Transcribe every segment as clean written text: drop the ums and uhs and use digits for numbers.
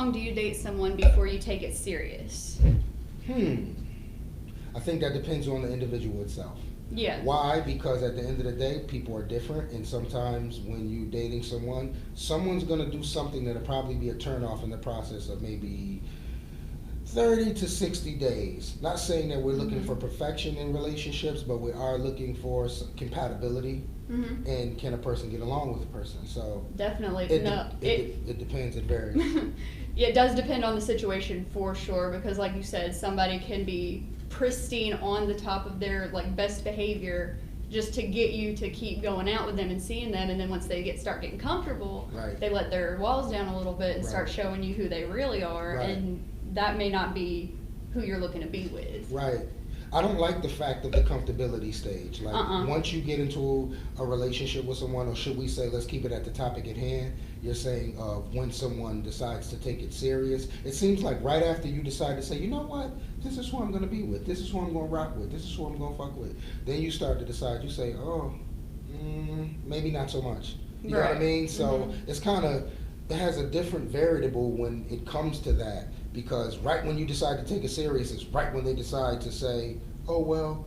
long do you date someone before you take it serious? I think that depends on the individual itself. Yeah. Why? Because at the end of the day, people are different, and sometimes when you're dating someone, someone's gonna do something that'll probably be a turnoff in the process of maybe 30 to 60 days. Not saying that we're looking for perfection in relationships, but we are looking for compatibility, and can a person get along with a person? So Definitely. it depends. It varies. Yeah, it does depend on the situation for sure, because like you said, somebody can be pristine on the top of their like best behavior just to get you to keep going out with them and seeing them, and then once they start getting comfortable, Right. they let their walls down a little bit and Right. start showing you who they really are, Right. and that may not be who you're looking to be with. Right. I don't like the fact of the comfortability stage. Like once you get into a relationship with someone, or should we say, let's keep it at the topic at hand, you're saying when someone decides to take it serious, it seems like right after you decide to say, you know what, this is who I'm going to be with, this is who I'm going to rock with, this is who I'm going to fuck with, then you start to decide, you say, maybe not so much. You know what I mean? So it's kind of, it has a different variable when it comes to that. Because right when you decide to take it serious is right when they decide to say, oh, well,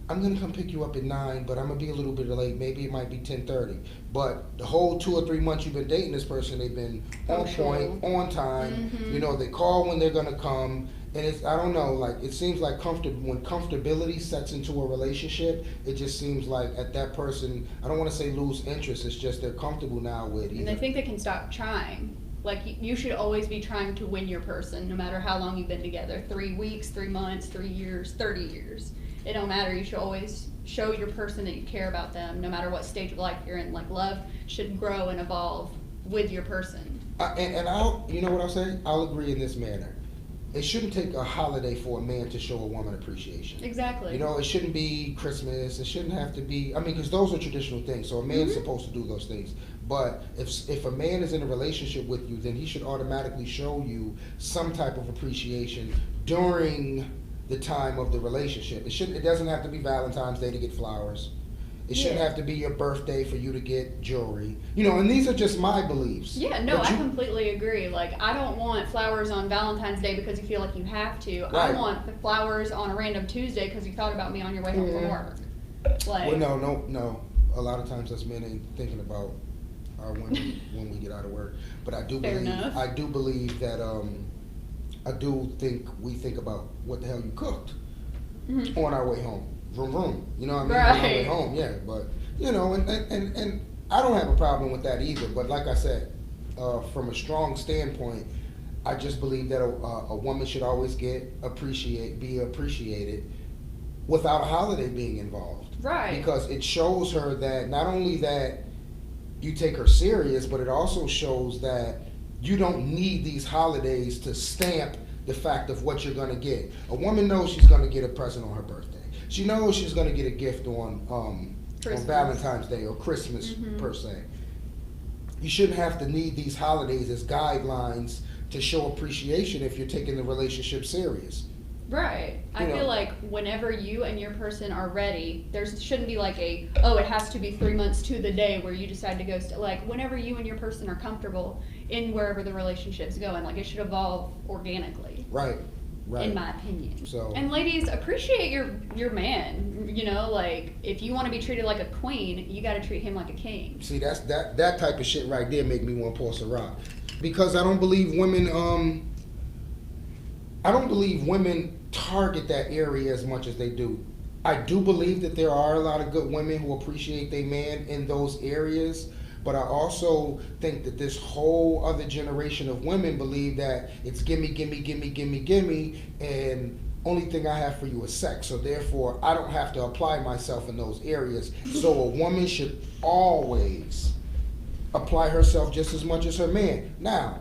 I'm going to come pick you up at 9, but I'm going to be a little bit late. Maybe it might be 10:30. But the whole 2 or 3 months you've been dating this person, they've been on point, on time. You know, they call when they're going to come. And it's, I don't know, like, it seems like when comfortability sets into a relationship, it just seems like at that person, I don't want to say lose interest, it's just they're comfortable now with either. And they think they can stop trying. Like, you should always be trying to win your person, no matter how long you've been together. 3 weeks, 3 months, 3 years, 30 years. It don't matter. You should always show your person that you care about them, no matter what stage of life you're in. Like, love should grow and evolve with your person. And I'll, you know what I'll say? I'll agree in this manner. It shouldn't take a holiday for a man to show a woman appreciation. Exactly. You know, it shouldn't be Christmas. It shouldn't have to be, I mean, because those are traditional things. So a man's supposed to do those things. But if a man is in a relationship with you, then he should automatically show you some type of appreciation during the time of the relationship. It doesn't have to be Valentine's Day to get flowers. It shouldn't have to be your birthday for you to get jewelry. You know, and these are just my beliefs. Yeah, no, I completely agree. Like, I don't want flowers on Valentine's Day because you feel like you have to. Right. I want the flowers on a random Tuesday because you thought about me on your way home from work. Like, well, no. A lot of times us men ain't thinking about our women when we get out of work. But I do believe that I do think we think about what the hell you cooked on our way home. Vroom, vroom. You know what I mean? Right. On our way home, yeah. But, you know, and I don't have a problem with that either. But like I said, from a strong standpoint, I just believe that a woman should always be appreciated without a holiday being involved. Right. Because it shows her that not only that you take her serious, but it also shows that you don't need these holidays to stamp the fact of what you're going to get. A woman knows she's going to get a present on her birthday. She knows she's going to get a gift on Valentine's Day or Christmas per se. You shouldn't have to need these holidays as guidelines to show appreciation if you're taking the relationship serious. Right. I feel like whenever you and your person are ready, there shouldn't be like it has to be 3 months to the day where you decide to go. Like, whenever you and your person are comfortable in wherever the relationship's going, like, it should evolve organically. Right. Right. In my opinion. So, and ladies, appreciate your man. You know, like, if you want to be treated like a queen, you got to treat him like a king. See, that type of shit right there make me want to pour some rock, because I don't believe women target that area as much as they do. I do believe that there are a lot of good women who appreciate their man in those areas. But I also think that this whole other generation of women believe that it's gimme, gimme, gimme, gimme, gimme, and only thing I have for you is sex. So therefore, I don't have to apply myself in those areas. So a woman should always apply herself just as much as her man. Now,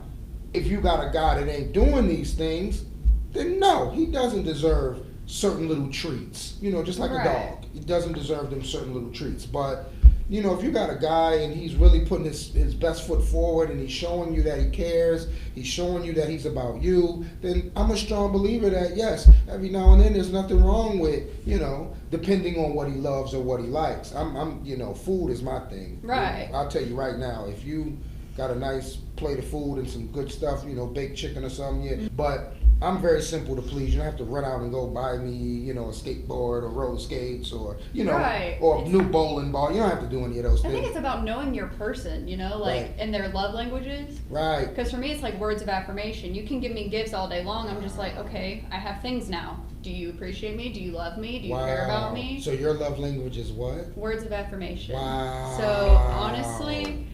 if you got a guy that ain't doing these things, then no, he doesn't deserve certain little treats. You know, just like a dog. He doesn't deserve them certain little treats. But you know, if you got a guy and he's really putting his best foot forward and he's showing you that he cares, he's showing you that he's about you, then I'm a strong believer that, yes, every now and then there's nothing wrong with, you know, depending on what he loves or what he likes. I'm you know, food is my thing. Right. You know, I'll tell you right now, if you got a nice plate of food and some good stuff, you know, baked chicken or something. Yeah. But I'm very simple to please. You don't have to run out and go buy me, you know, a skateboard or roller skates or, you know, Right. or a new bowling ball. You don't have to do any of those I things. think it's about knowing your person, you know, like, Right. and their love languages. Right. Because for me, it's like words of affirmation. You can give me gifts all day long. I'm just like, okay, I have things now. Do you appreciate me? Do you love me? Do you care about me? So your love language is what? Words of affirmation. Wow. So honestly,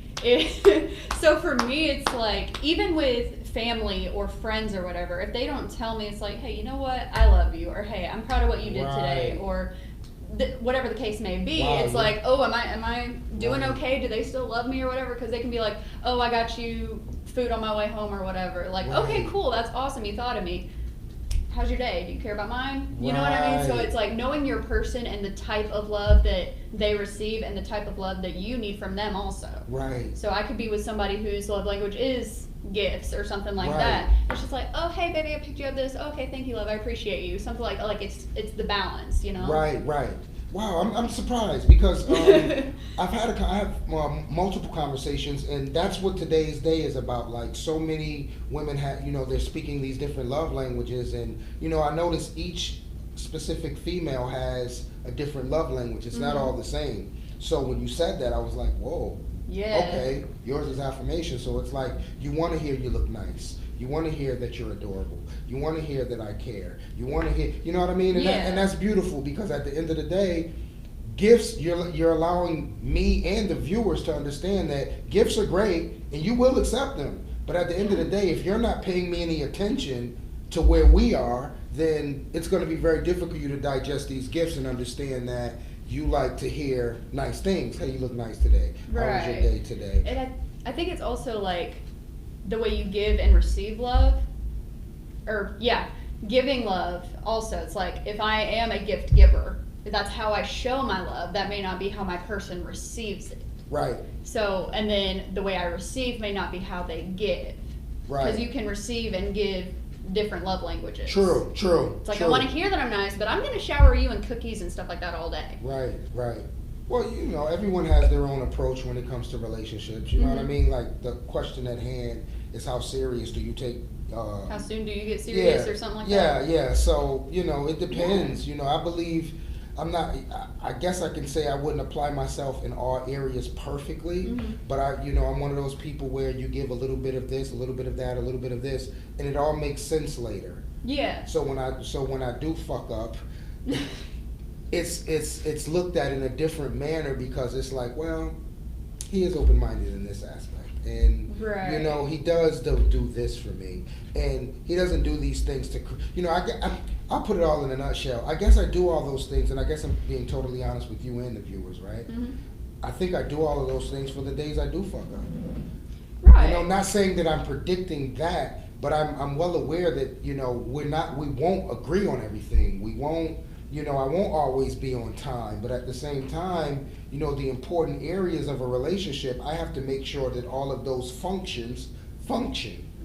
so for me, it's like, even with family or friends or whatever, if they don't tell me, it's like, hey, you know what? I love you. Or hey, I'm proud of what you did today. Right. Or whatever the case may be. Wow, It's yeah. like, oh, am I doing Right. okay? Do they still love me or whatever? Because they can be like, oh, I got you food on my way home or whatever. Like, okay, Right. cool, that's awesome, you thought of me. How's your day? Do you care about mine? You know what I mean? So Right. it's like knowing your person and the type of love that they receive and the type of love that you need from them also. Right. So I could be with somebody whose love language is gifts or something like Right. that. It's just like, oh, hey, baby, I picked you up this. Okay, thank you, love. I appreciate you. Something like it's the balance, you know? Right, right. Wow, I'm surprised because I have multiple conversations, and that's what today's day is about. Like, so many women have, you know, they're speaking these different love languages, and you know, I notice each specific female has a different love language. It's not Mhm. all the same. So when you said that, I was like, whoa. Yeah. Okay, yours is affirmation, so it's like you want to hear you look nice. You want to hear that you're adorable. You want to hear that I care. You want to hear, you know what I mean? And, Yeah. and that's beautiful because at the end of the day, gifts, you're allowing me and the viewers to understand that gifts are great and you will accept them. But at the end of the day, if you're not paying me any attention to where we are, then it's going to be very difficult for you to digest these gifts and understand that you like to hear nice things. Hey, you look nice today. How was your Right. day today? And I think it's also like the way you give and receive love, or yeah, giving love also. It's like if I am a gift giver, that's how I show my love. That may not be how my person receives it. Right, So, and then the way I receive may not be how they give. Because you right. can receive and give different love languages. True, true. It's like, true. I want to hear that I'm nice, but I'm going to shower you in cookies and stuff like that all day. Right, right. Well, you know, everyone has their own approach when it comes to relationships. You know what I Mhm. mean? Like, the question at hand is how serious do you take How soon do you get serious or something like that? Yeah. So, you know, it depends. You know, I believe I guess I can say I wouldn't apply myself in all areas perfectly, Mhm. but I'm one of those people where you give a little bit of this, a little bit of that, a little bit of this, and it all makes sense later. Yeah. So when I do fuck up, it's looked at in a different manner because it's like, well, he is open-minded in this aspect, and Right. you know, he does do this for me, and he doesn't do these things to, you know, I'll put it all in a nutshell. I guess I do all those things, and I guess I'm being totally honest with you and the viewers, right? Mhm. I think I do all of those things for the days I do fuck up. Right. You know, not saying that I'm predicting that, but I'm well aware that, you know, we won't agree on everything. We won't, you know, I won't always be on time, but at the same time, you know, the important areas of a relationship, I have to make sure that all of those function.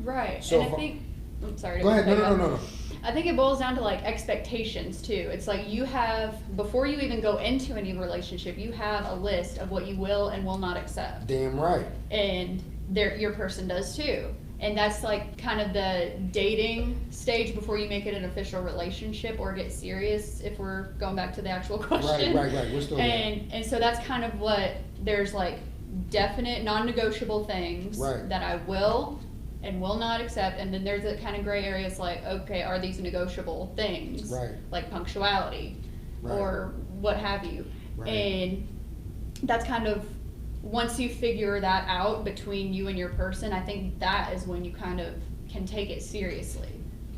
Right. So and if I think, I'm sorry. to Go ahead. cut you off. No. I think it boils down to like expectations too. It's like you have, before you even go into any relationship, you have a list of what you will and will not accept. Damn right. And your person does too. And that's like kind of the dating stage before you make it an official relationship or get serious, if we're going back to the actual question. Right. We're still there. And so that's kind of what, there's like definite non-negotiable things Right. that I will and will not accept, and then there's a kind of gray areas like, okay, are these negotiable things? Right. Like punctuality Right. or what have you. Right. And that's kind of, once you figure that out between you and your person, I think that is when you kind of can take it seriously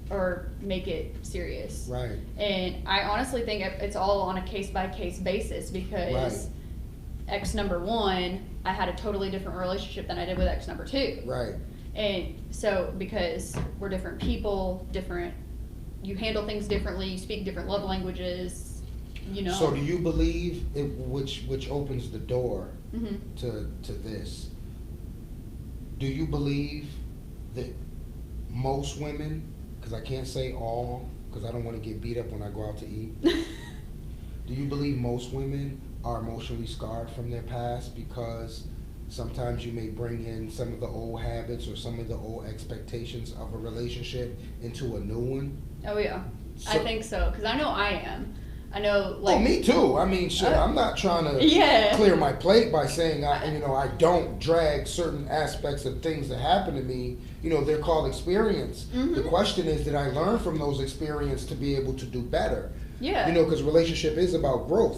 or make it serious. Right. And I honestly think it's all on a case-by-case basis because Right. ex number one, I had a totally different relationship than I did with ex number two. Right. And so, because we're different people, you handle things differently, you speak different love languages, you know. So do you believe which opens the door Mhm. to this? Do you believe that most women, because I can't say all, because I don't want to get beat up when I go out to eat. Do you believe most women are emotionally scarred from their past because Sometimes you may bring in some of the old habits or some of the old expectations of a relationship into a new one. Oh yeah, I So- think so, because I know I am. I know, like. Oh, me too. I mean, shit, I'm not trying to Yeah. clear my plate by saying I don't drag certain aspects of things that happen to me. They're called experience. Mhm. The question is, did I learn from those experiences to be able to do better? Yeah. Because relationship is about growth.